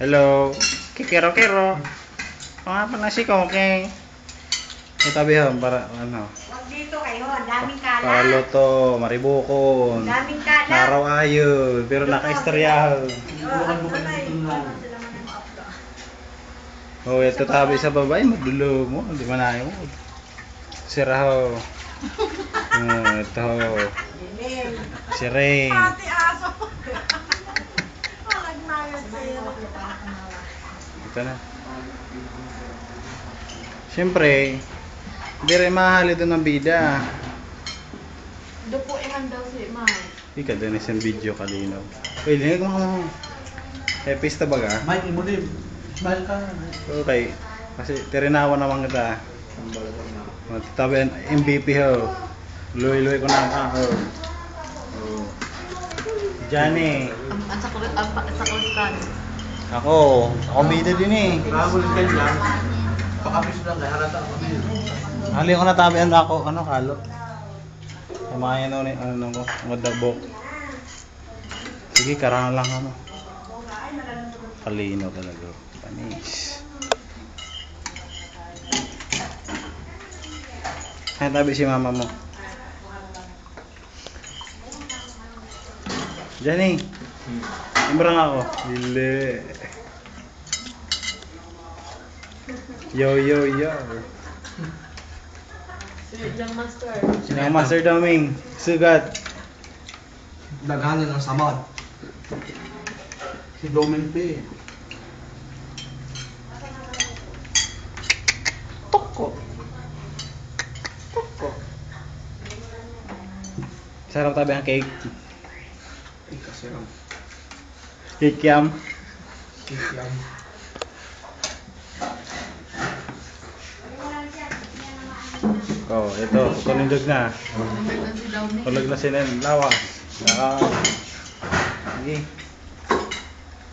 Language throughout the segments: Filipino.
Hello. Kikero-kero. Mga pa na si Koke. Itabi ho, para ano. Huwag dito kayo, ang daming kalat. Para luto, maribukon. Daming kalat. Araw ayun, pero naka-istorya. Oh, ito tabi sa babae, madulo mo, di man ayaw mo. Sira ho. Ito ho. Si Rain. Pati aso. Malagnayan sa'yo. Ito na. Siyempre, hindi rin mahali doon ng bida. Dupo iman daw si Imam. Ika doon isang video kalino. Uy, linig mo. Eh, pista baga? Mike, imulim. Smile ka. Okay. Kasi tirinawa naman kita. Tabi ang MVP ho. Luy-luy ko na ang ako. Oh. Johnny. Sa kulistan. Ako bida din eh. Ramulit kayo lang. Pakapis lang kaya harata ako din. Hali ko natabihan ako, kalo. Kumain na ano ko, madabok. Sige, karangan lang ano. Kalino talaga. Panis. Ay, tabi si mama mo. Johnny. Imbrang ako. Dili. Yo. Yung master. Sinang master daming. Sugat. Daghanan ng samad. Si Doming P. Toko. Sarap tabi ang cake. Kasi ang Cake yam. kikiam. Oh, ito. Kunindog na. Kulag na sinin. Lawas. Sige.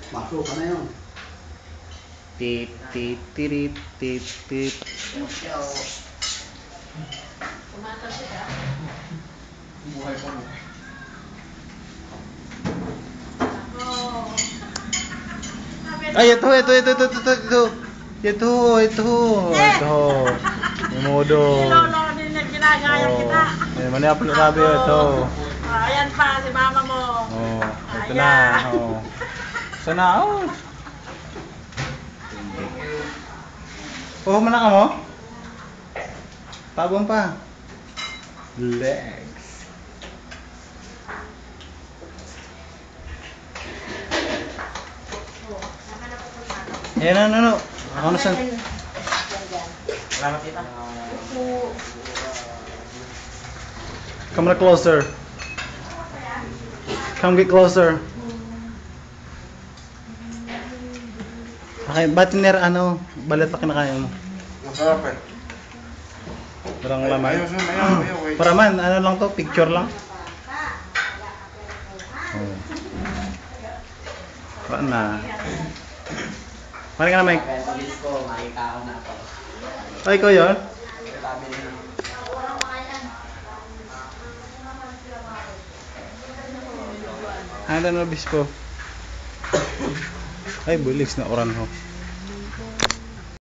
Baso ka na yun. Tit. Pumatag siya. Buhay pa mo. Ay, ito. Modo. Lolo din yung ginagaya kita. Eh, mani-upload sabi ito. Ayan pa, si mama mo. Oh, ito na. Oh. Sana oh. Oh, mana ka mo? Tabang pa. Legs. Ayan, ano. Ako na saan. Salamat tita. Come closer. Come get closer. Okay, ba't ano, balat pa kinakain mo? Masarap eh. Parang laman. Ayaw. Para man, ano lang to, picture lang. Oh. Wala na. Mari ka na, Mike. Ay, ikaw yun? Ano na, Bispo? Ay, bulis na oran ho.